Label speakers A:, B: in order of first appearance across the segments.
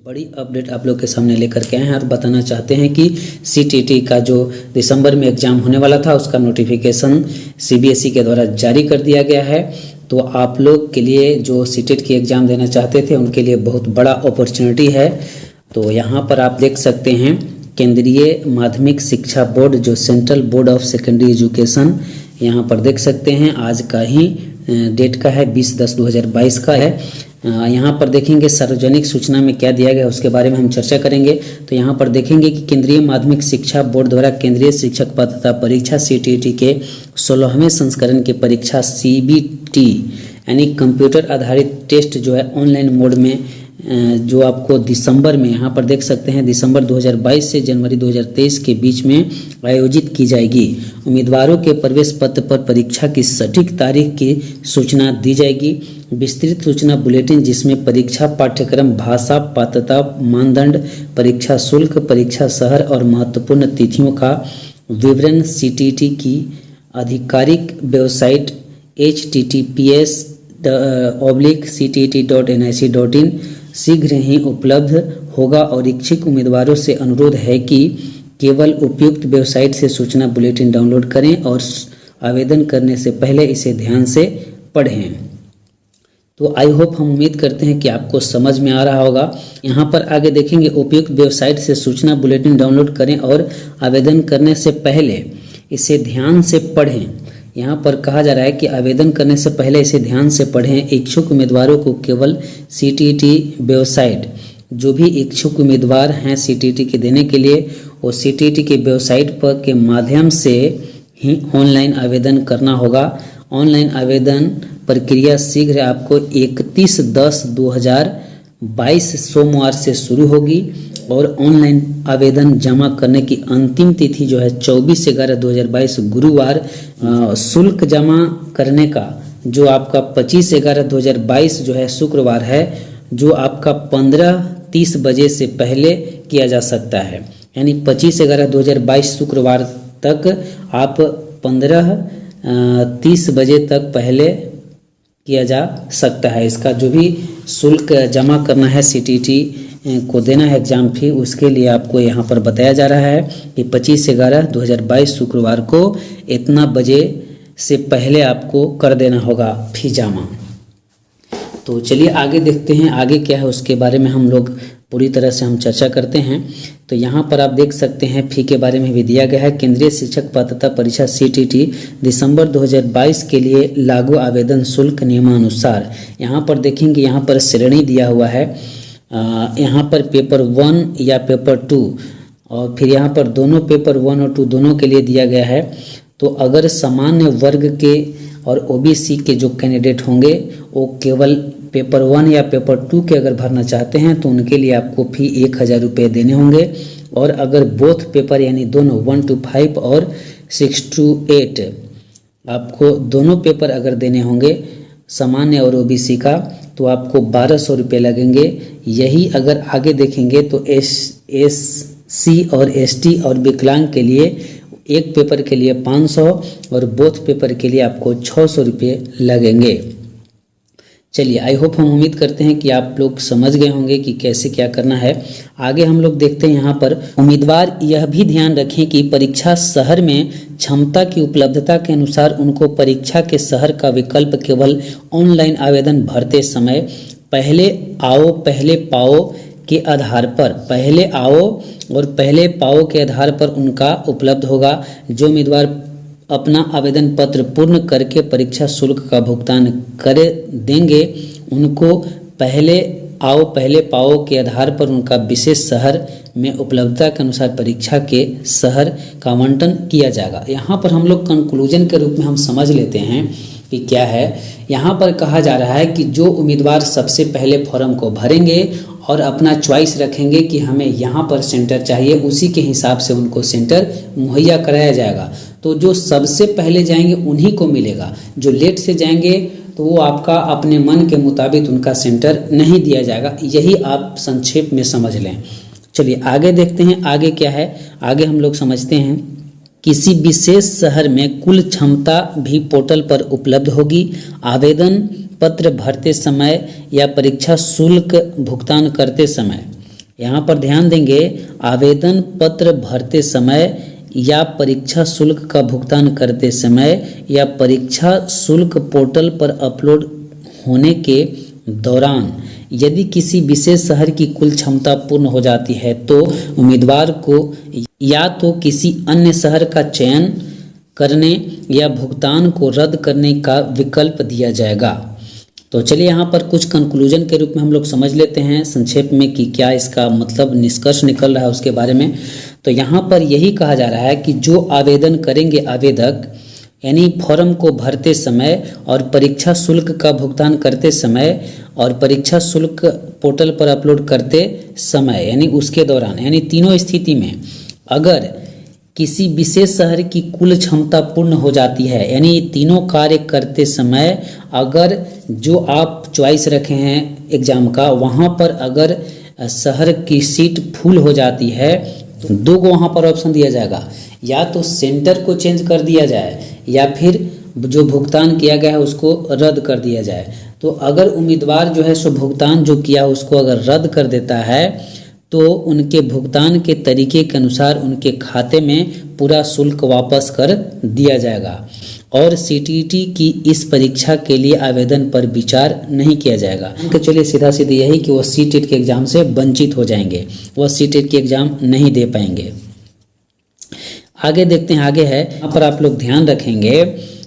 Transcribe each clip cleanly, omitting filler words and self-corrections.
A: बड़ी अपडेट आप लोग के सामने लेकर के आए हैं और बताना चाहते हैं कि सीटीटी का जो दिसंबर में एग्ज़ाम होने वाला था उसका नोटिफिकेशन सीबीएसई के द्वारा जारी कर दिया गया है। तो आप लोग के लिए जो सीटेट की एग्ज़ाम देना चाहते थे उनके लिए बहुत बड़ा अपॉर्चुनिटी है। तो यहाँ पर आप देख सकते हैं केंद्रीय माध्यमिक शिक्षा बोर्ड जो central board of secondary education, यहाँ पर देख सकते हैं आज का ही डेट का है 20/10/2022 का है। यहाँ पर देखेंगे सार्वजनिक सूचना में क्या दिया गया है उसके बारे में हम चर्चा करेंगे। तो यहाँ पर देखेंगे कि केंद्रीय माध्यमिक शिक्षा बोर्ड द्वारा केंद्रीय शिक्षक पात्रता परीक्षा सीटीटी के 16वें संस्करण की परीक्षा सीबीटी यानी कंप्यूटर आधारित टेस्ट जो है ऑनलाइन मोड में जो आपको दिसंबर में, यहाँ पर देख सकते हैं दिसंबर 2022 से जनवरी 2023 के बीच में आयोजित की जाएगी। उम्मीदवारों के प्रवेश पत्र पर परीक्षा की सटीक तारीख की सूचना दी जाएगी। विस्तृत सूचना बुलेटिन जिसमें परीक्षा पाठ्यक्रम, भाषा, पात्रता मानदंड, परीक्षा शुल्क, परीक्षा शहर और महत्वपूर्ण तिथियों का विवरण सीटीटी की आधिकारिक वेबसाइट https://ctt.nic.in शीघ्र ही उपलब्ध होगा और इच्छुक उम्मीदवारों से अनुरोध है कि केवल उपयुक्त वेबसाइट से सूचना बुलेटिन डाउनलोड करें और आवेदन करने से पहले इसे ध्यान से पढ़ें। तो आई होप, हम उम्मीद करते हैं कि आपको समझ में आ रहा होगा। यहाँ पर आगे देखेंगे उपयुक्त वेबसाइट से सूचना बुलेटिन डाउनलोड करें और आवेदन करने से पहले इसे ध्यान से पढ़ें। यहाँ पर कहा जा रहा है कि आवेदन करने से पहले इसे ध्यान से पढ़ें। इच्छुक उम्मीदवारों को केवल सीटीटी वेबसाइट, जो भी इच्छुक उम्मीदवार हैं सीटीटी के देने के लिए, वो सीटीटी के वेबसाइट पर के माध्यम से ही ऑनलाइन आवेदन करना होगा। ऑनलाइन आवेदन प्रक्रिया शीघ्र आपको 31/10/2022 सोमवार से शुरू होगी और ऑनलाइन आवेदन जमा करने की अंतिम तिथि जो है 24/11/2022 गुरुवार। शुल्क जमा करने का जो आपका 25/11/2022 जो है शुक्रवार है, जो आपका 15:30 बजे से पहले किया जा सकता है। यानी 25/11/2022 शुक्रवार तक आप 15:30 बजे तक पहले किया जा सकता है। इसका जो भी शुल्क जमा करना है सीटीटी को देना है एग्जाम फी, उसके लिए आपको यहाँ पर बताया जा रहा है कि 25/11/2022 शुक्रवार को इतना बजे से पहले आपको कर देना होगा फी जमा। तो चलिए आगे देखते हैं आगे क्या है उसके बारे में हम लोग पूरी तरह से हम चर्चा करते हैं। तो यहाँ पर आप देख सकते हैं फी के बारे में भी दिया गया है। केंद्रीय शिक्षक पात्रता परीक्षा सीटीटी दिसंबर 2022 के लिए लागू आवेदन शुल्क नियमानुसार। यहाँ पर देखेंगे, यहाँ पर श्रेणी दिया हुआ है। यहाँ पर पेपर 1 या पेपर 2 और फिर यहाँ पर दोनों पेपर 1 और 2 दोनों के लिए दिया गया है। तो अगर सामान्य वर्ग के और ओबीसी के जो कैंडिडेट होंगे वो केवल पेपर 1 या पेपर 2 के अगर भरना चाहते हैं तो उनके लिए आपको फी 1000 रुपये देने होंगे। और अगर बोथ पेपर यानी दोनों 1 to 5 और 6 to 8 आपको दोनों पेपर अगर देने होंगे सामान्य और ओबीसी का, तो आपको 1200 रुपये लगेंगे। यही अगर आगे देखेंगे तो एससी और एसटी और विकलांग के लिए एक पेपर के लिए 500 और बोथ पेपर के लिए आपको 600 रुपये लगेंगे। चलिए आई होप, हम उम्मीद करते हैं कि आप लोग समझ गए होंगे कि कैसे क्या करना है। आगे हम लोग देखते हैं। यहाँ पर उम्मीदवार यह भी ध्यान रखें कि परीक्षा शहर में क्षमता की उपलब्धता के अनुसार उनको परीक्षा के शहर का विकल्प केवल ऑनलाइन आवेदन भरते समय पहले आओ पहले पाओ के आधार पर, पहले आओ और पहले पाओ के आधार पर उनका उपलब्ध होगा। जो उम्मीदवार अपना आवेदन पत्र पूर्ण करके परीक्षा शुल्क का भुगतान कर देंगे उनको पहले आओ पहले पाओ के आधार पर उनका विशेष शहर में उपलब्धता के अनुसार परीक्षा के शहर का आवंटन किया जाएगा। यहाँ पर हम लोग कंक्लूजन के रूप में हम समझ लेते हैं कि क्या है। यहाँ पर कहा जा रहा है कि जो उम्मीदवार सबसे पहले फॉर्म को भरेंगे और अपना चॉइस रखेंगे कि हमें यहाँ पर सेंटर चाहिए, उसी के हिसाब से उनको सेंटर मुहैया कराया जाएगा। तो जो सबसे पहले जाएंगे उन्हीं को मिलेगा। जो लेट से जाएंगे तो वो आपका अपने मन के मुताबिक उनका सेंटर नहीं दिया जाएगा। यही आप संक्षेप में समझ लें। चलिए आगे देखते हैं आगे क्या है। आगे हम लोग समझते हैं किसी विशेष शहर में कुल क्षमता भी पोर्टल पर उपलब्ध होगी। आवेदन पत्र भरते समय या परीक्षा शुल्क भुगतान करते समय यहाँ पर ध्यान देंगे, आवेदन पत्र भरते समय या परीक्षा शुल्क का भुगतान करते समय या परीक्षा शुल्क पोर्टल पर अपलोड होने के दौरान यदि किसी विशेष शहर की कुल क्षमता पूर्ण हो जाती है तो उम्मीदवार को या तो किसी अन्य शहर का चयन करने या भुगतान को रद्द करने का विकल्प दिया जाएगा। तो चलिए यहाँ पर कुछ कंक्लूजन के रूप में हम लोग समझ लेते हैं संक्षेप में कि क्या इसका मतलब निष्कर्ष निकल रहा है उसके बारे में। तो यहाँ पर यही कहा जा रहा है कि जो आवेदन करेंगे आवेदक, यानी फॉर्म को भरते समय और परीक्षा शुल्क का भुगतान करते समय और परीक्षा शुल्क पोर्टल पर अपलोड करते समय, यानी उसके दौरान, यानी तीनों स्थिति में अगर किसी विशेष शहर की कुल क्षमता पूर्ण हो जाती है, यानी तीनों कार्य करते समय अगर जो आप चॉइस रखे हैं एग्जाम का वहाँ पर अगर शहर की सीट फुल हो जाती है तो दो को वहाँ पर ऑप्शन दिया जाएगा, या तो सेंटर को चेंज कर दिया जाए या फिर जो भुगतान किया गया है उसको रद्द कर दिया जाए। तो अगर उम्मीदवार जो है सो भुगतान जो किया उसको अगर रद्द कर देता है तो उनके भुगतान के तरीके के अनुसार उनके खाते में पूरा शुल्क वापस कर दिया जाएगा और सीटीईटी की इस परीक्षा के लिए आवेदन पर विचार नहीं किया जाएगा। तो चलिए सीधा सीधी यही कि वो सीटेट के एग्ज़ाम से वंचित हो जाएंगे, वह सीटेट के एग्ज़ाम नहीं दे पाएंगे। आगे देखते हैं, आगे है, यहाँ पर आप लोग ध्यान रखेंगे,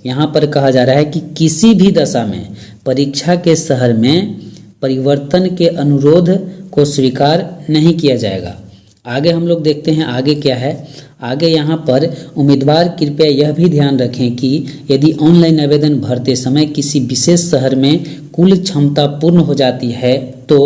A: यहाँ पर कहा जा रहा है कि किसी भी दशा में परीक्षा के शहर में परिवर्तन के अनुरोध को स्वीकार नहीं किया जाएगा। आगे हम लोग देखते हैं आगे क्या है। आगे यहाँ पर उम्मीदवार कृपया यह भी ध्यान रखें कि यदि ऑनलाइन आवेदन भरते समय किसी विशेष शहर में कुल क्षमता पूर्ण हो जाती है तो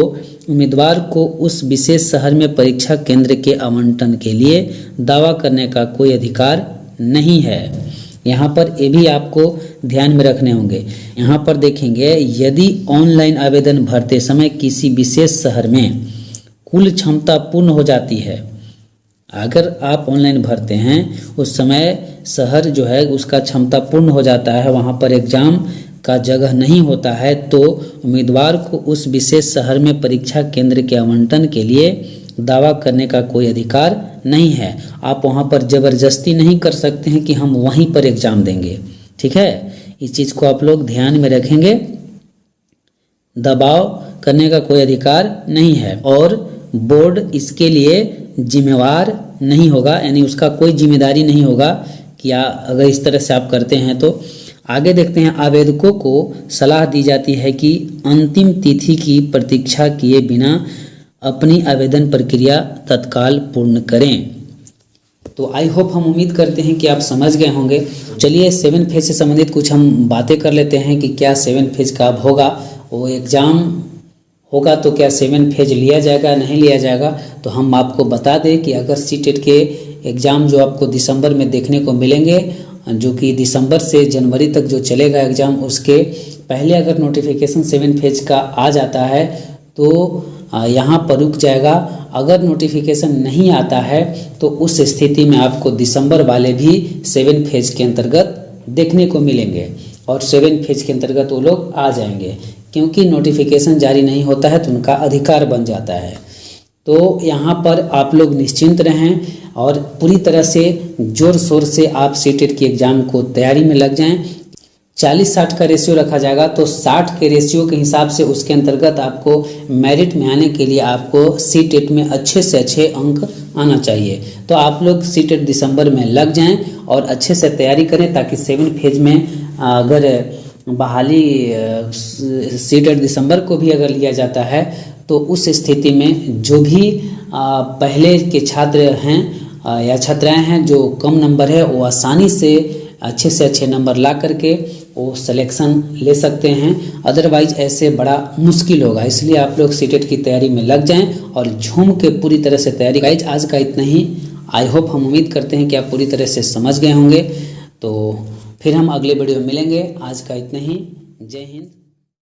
A: उम्मीदवार को उस विशेष शहर में परीक्षा केंद्र के आवंटन के लिए दावा करने का कोई अधिकार नहीं है। यहाँ पर ये भी आपको ध्यान में रखने होंगे। यहाँ पर देखेंगे, यदि ऑनलाइन आवेदन भरते समय किसी विशेष शहर में कुल क्षमता पूर्ण हो जाती है, अगर आप ऑनलाइन भरते हैं उस समय शहर जो है उसका क्षमता पूर्ण हो जाता है, वहाँ पर एग्ज़ाम का जगह नहीं होता है, तो उम्मीदवार को उस विशेष शहर में परीक्षा केंद्र के आवंटन के लिए दावा करने का कोई अधिकार नहीं है। आप वहाँ पर ज़बरदस्ती नहीं कर सकते हैं कि हम वहीं पर एग्ज़ाम देंगे, ठीक है। इस चीज़ को आप लोग ध्यान में रखेंगे, दबाव करने का कोई अधिकार नहीं है और बोर्ड इसके लिए जिम्मेवार नहीं होगा, यानी उसका कोई जिम्मेदारी नहीं होगा कि अगर इस तरह से आप करते हैं तो। आगे देखते हैं, आवेदकों को सलाह दी जाती है कि अंतिम तिथि की प्रतीक्षा किए बिना अपनी आवेदन प्रक्रिया तत्काल पूर्ण करें। तो आई होप, हम उम्मीद करते हैं कि आप समझ गए होंगे। चलिए 7 फेज से संबंधित कुछ हम बातें कर लेते हैं कि क्या 7 फेज का अब होगा, वो एग्ज़ाम होगा तो क्या 7 फेज लिया जाएगा नहीं लिया जाएगा। तो हम आपको बता दें कि अगर सीटेट के एग्ज़ाम जो आपको दिसंबर में देखने को मिलेंगे, जो कि दिसंबर से जनवरी तक जो चलेगा एग्ज़ाम, उसके पहले अगर नोटिफिकेशन 7 फेज का आ जाता है तो यहाँ पर रुक जाएगा। अगर नोटिफिकेशन नहीं आता है तो उस स्थिति में आपको दिसंबर वाले भी 7 फेज के अंतर्गत देखने को मिलेंगे और 7 फेज के अंतर्गत वो लोग आ जाएंगे, क्योंकि नोटिफिकेशन जारी नहीं होता है तो उनका अधिकार बन जाता है। तो यहाँ पर आप लोग निश्चिंत रहें और पूरी तरह से जोर शोर से आप सीटेट की एग्ज़ाम को तैयारी में लग जाएं। 40-60 का रेशियो रखा जाएगा, तो 60 के रेशियो के हिसाब से उसके अंतर्गत आपको मेरिट में आने के लिए आपको सीटेट में अच्छे से अच्छे अंक आना चाहिए। तो आप लोग सीटेट दिसंबर में लग जाएं और अच्छे से तैयारी करें, ताकि 7 फेज में अगर बहाली सीटेट दिसंबर को भी अगर लिया जाता है तो उस स्थिति में जो भी पहले के छात्र हैं या छात्राएं हैं जो कम नंबर है, वो आसानी से अच्छे नंबर ला करके वो सिलेक्शन ले सकते हैं। अदरवाइज ऐसे बड़ा मुश्किल होगा, इसलिए आप लोग सीटेट की तैयारी में लग जाएं और झूम के पूरी तरह से तैयारी। गाइज आज का इतना ही। आई होप, हम उम्मीद करते हैं कि आप पूरी तरह से समझ गए होंगे। तो फिर हम अगले वीडियो में मिलेंगे। आज का इतना ही। जय हिंद।